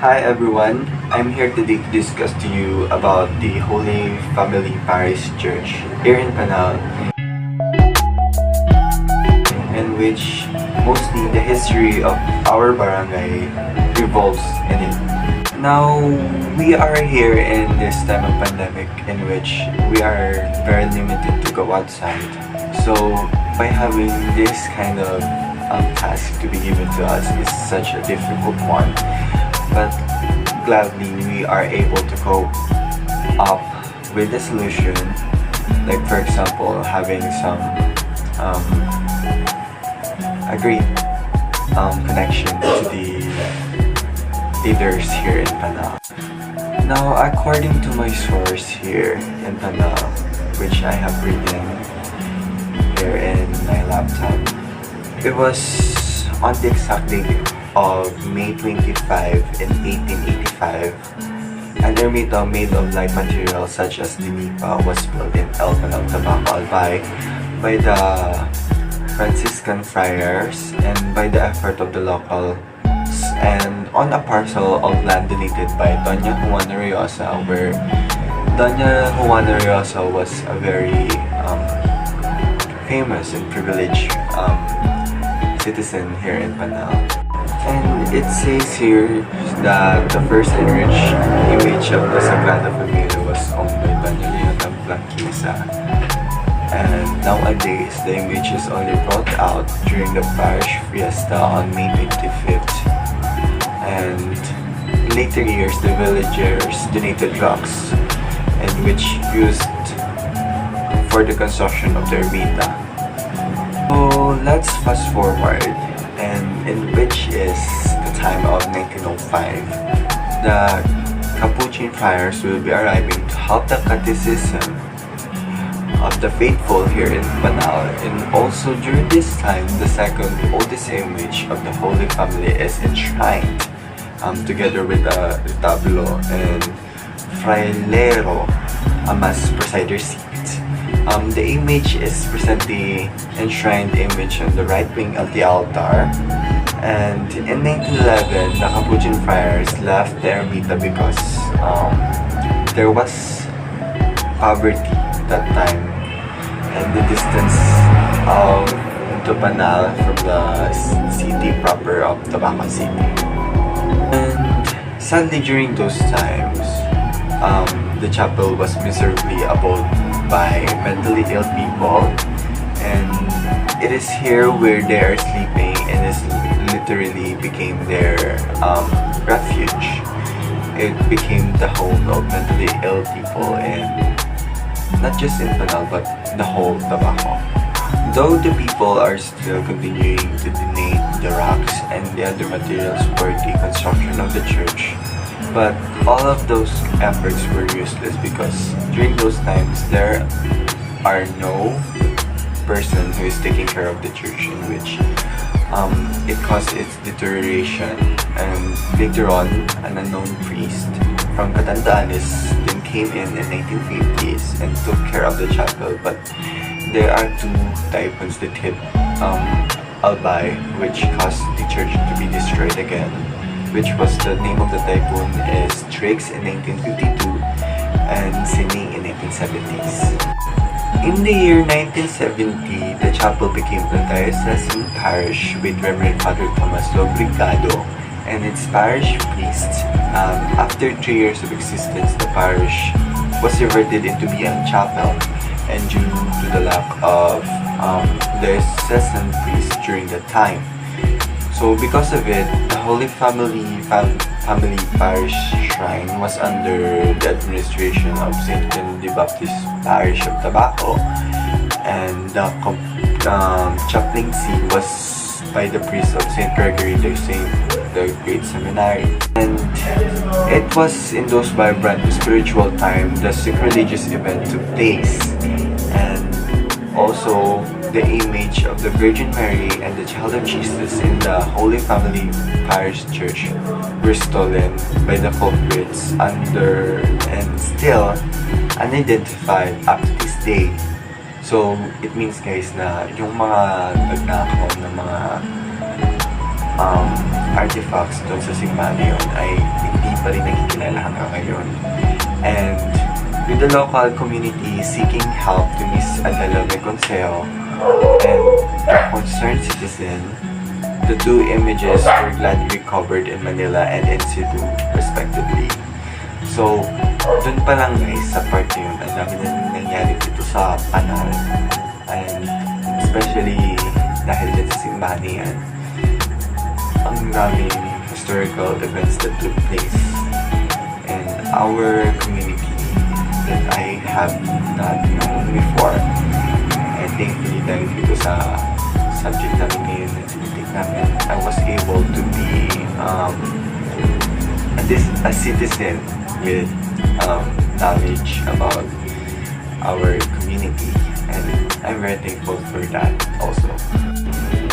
Hi everyone, I'm here today to discuss to you about the Holy Family Parish Church here in Panal, in which mostly the history of our barangay revolves in it. Now, we are here in this time of pandemic in which we are very limited to go outside. So, by having this kind of task to be given to us is such a difficult one. But gladly we are able to cope up with the solution, like for example having some agreed connection to the leaders here in Panal. Now, according to my source here in Panal, which I have written here in my laptop, it was on the exact date of May 25 in 1885. An ermita made of light materials such as the nipa was built in El Panal, Tabaco, by the Franciscan friars and by the effort of the locals, and on a parcel of land donated by Doña Juana Riosa, where Doña Juana Riosa was a very famous and privileged citizen here in Panal. And it says here that the first enriched image of the Sagrada Familia was owned by Doña Leona Blanquisa. And nowadays, the image is only brought out during the parish fiesta on May 25th. And in later years, the villagers donated rocks and which used for the construction of their ermita. So let's fast forward, and in which is the time of 1905. The Capuchin friars will be arriving to help the catechism of the faithful here in Panal, and also during this time the second oldest image of the Holy Family is enshrined together with a retablo and frailero as presider seat. The image is presently enshrined image on the right wing of the altar, and in 1911 the Capuchin friars left the ermita because there was poverty that time, and the distance to Panal from the city proper of Tabaco City. And sadly during those times, the chapel was miserably abode by mentally ill people, and it is here where they are sleeping, and it literally became their refuge. It became the home of mentally ill people, and not just in Panal but the whole Tabaco. Though the people are still continuing to donate the rocks and the other materials for the construction of the church, but all of those efforts were useless because during those times there are no person who is taking care of the church, in which it caused its deterioration. And later on, an unknown priest from Catandanes then came in 1950s and took care of the chapel, but there are two typhoons that hit Albay, which caused the church to be destroyed again, which was the name of the typhoon is Trix in 1952 and Sining in 1970s. In the year 1970, the chapel became the diocesan parish with Reverend Father Thomas Lobrigado and its parish priest. After 3 years of existence, the parish was reverted into being a chapel, and due to the lack of diocesan priests during that time. So because of it, the Holy Family Parish Shrine was under the administration of St. John the Baptist Parish of Tabaco, and the chaplaincy was by the priest of St. Gregory the Great Seminary. And it was in those vibrant spiritual times the sacrilegious event took place, and also the image of the Virgin Mary and the Child of Jesus in the Holy Family Parish Church were stolen by the culprits under and still unidentified up to this day. So it means guys na yung mga nagnakaw ng mga um, artifacts doon sa simbahan yun ay hindi pa rin nakikilala hanggang ngayon. And with the local community seeking help to Miss Adela Consejo and the concerned citizen, the two images were gladly recovered in Manila and in Cebu, respectively. So, dun pa lang guys, sa part na yun, ang dami na nangyari dito sa Panal. And especially dahil din sa simbahan na yan, ang daming historical events that took place in our community that I have not known before. And thankfully dahil dito sa subject namin ngayon na tinitik namin, I was able to be a citizen with knowledge about our community, and I'm very thankful for that also.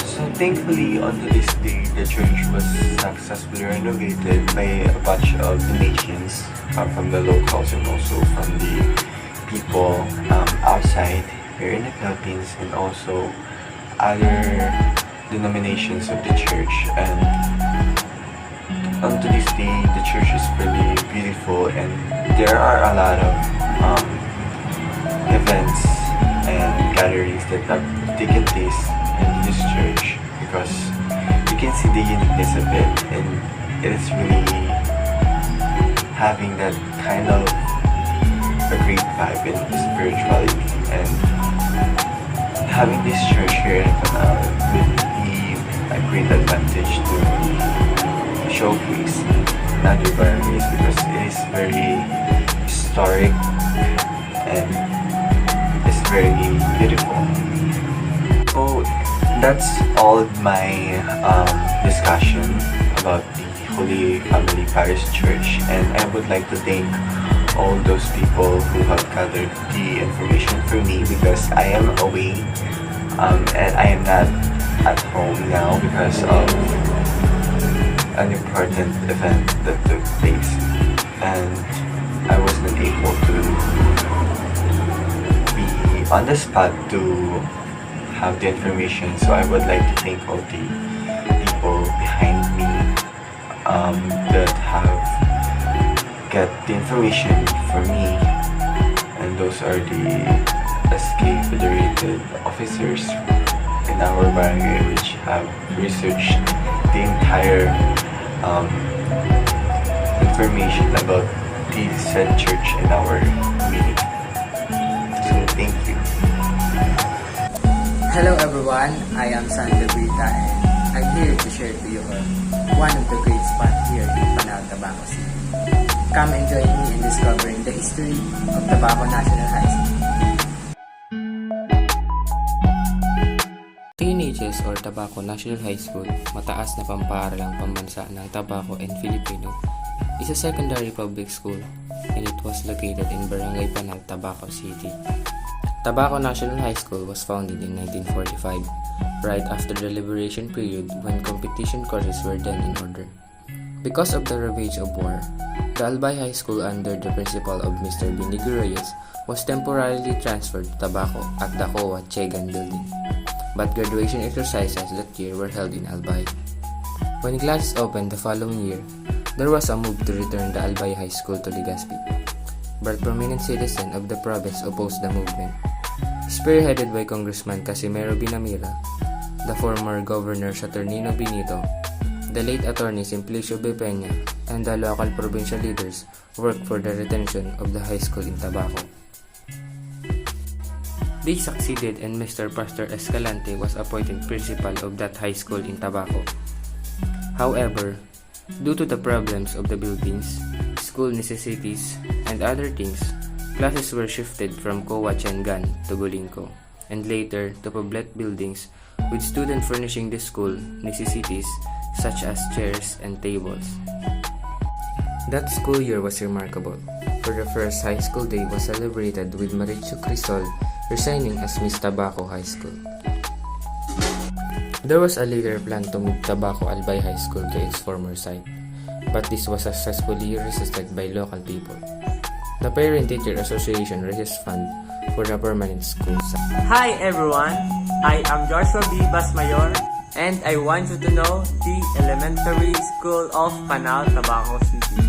So thankfully on this day, the church was successfully renovated by a bunch of donations from the locals and also from the people outside here in the Philippines, and also other denominations of the church. And to this day, the church is really beautiful, and there are a lot of events and gatherings that have taken place in this church, because you can see the uniqueness of it, and it is really having that kind of a great vibe in spirituality. And having this church here in Panal would be a great advantage to showcase other barangays, because it is very historic and it's very beautiful. So that's all my discussion about the Holy Family Parish Church, and I would like to thank all those people who have gathered the information for me, because I am away and I am not at home now because of an important event that took place, and I wasn't able to be on the spot to have the information. So I would like to thank all the people behind me that have get the information for me, and those are the SK Federated officers in our barangay, which have researched the entire information about the said church in our community. So thank you. Hello everyone, I am Sandra Brita, and I'm here to share to you one of the great spots here in Panal, Tabaco City. Come and join me in discovering the history of Tabaco National High School. TNHS or Tabaco National High School, mataas na pampaaralang pambansa ng Tabaco and Filipino, is a secondary public school, and it was located in Barangay Panal, Tabaco City. Tabaco National High School was founded in 1945, right after the liberation period when competition courses were then in order. Because of the ravage of war, the Albay High School under the principal of Mr. Binigo Reyes was temporarily transferred to Tabaco at the COA Chegan building, but graduation exercises that year were held in Albay. When classes opened the following year, there was a move to return the Albay High School to Legazpi, but prominent citizens of the province opposed the movement. Spearheaded by Congressman Casimiro Binamira, the former Governor Saturnino Benito, the late Attorney Simplicio B. Peña, and the local provincial leaders worked for the retention of the high school in Tabaco. They succeeded, and Mr. Pastor Escalante was appointed principal of that high school in Tabaco. However, due to the problems of the buildings, school necessities, and other things, classes were shifted from COA Chengan to Golinco, and later to Poblet buildings, with students furnishing the school necessities such as chairs and tables. That school year was remarkable, for the first high school day was celebrated with Marichu Crisol resigning as Miss Tabaco High School. There was a later plan to move Tabaco Albay High School to its former site, but this was successfully resisted by local people. The Parent-Teacher Association raised funds for a permanent school site. Hi everyone, I am Joshua B. Basmayor, and I want you to know the elementary school of Panal, Tabaco City.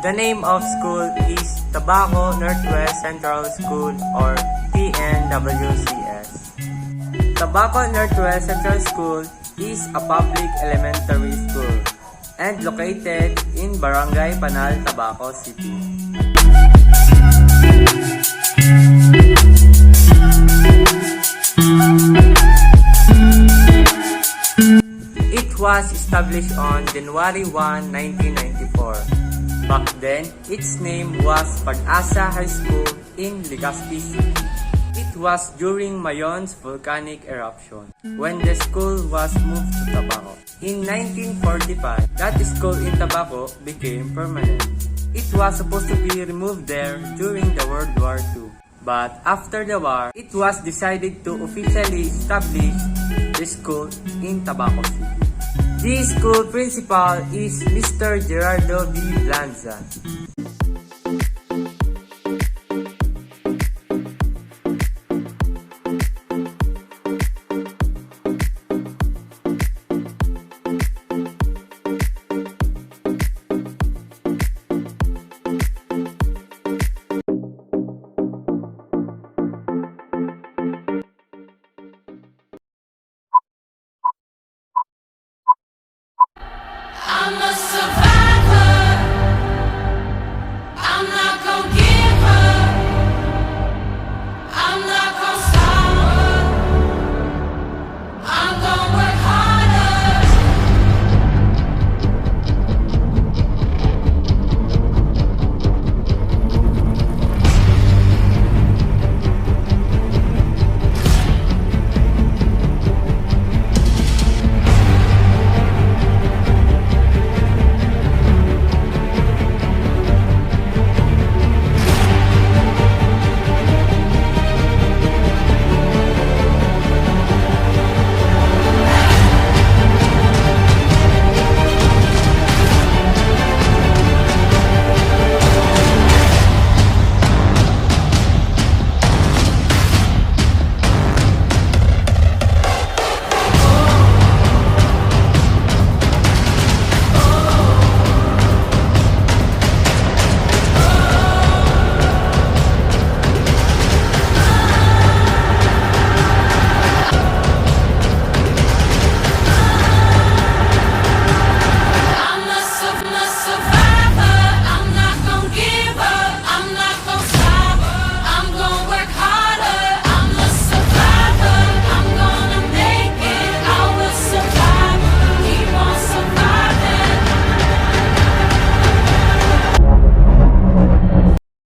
The name of school is Tabaco Northwest Central School or TNWCS. Tabaco Northwest Central School is a public elementary school and located in Barangay Panal, Tabaco City. It was established on January 1, 1994. Back then, its name was Pag-asa High School in Legazpi City. It was during Mayon's volcanic eruption when the school was moved to Tabaco. In 1945, that school in Tabaco became permanent. It was supposed to be removed there during the World War II. But after the war, it was decided to officially establish the school in Tabaco City. The school principal is Mr. Gerardo V. Blanza.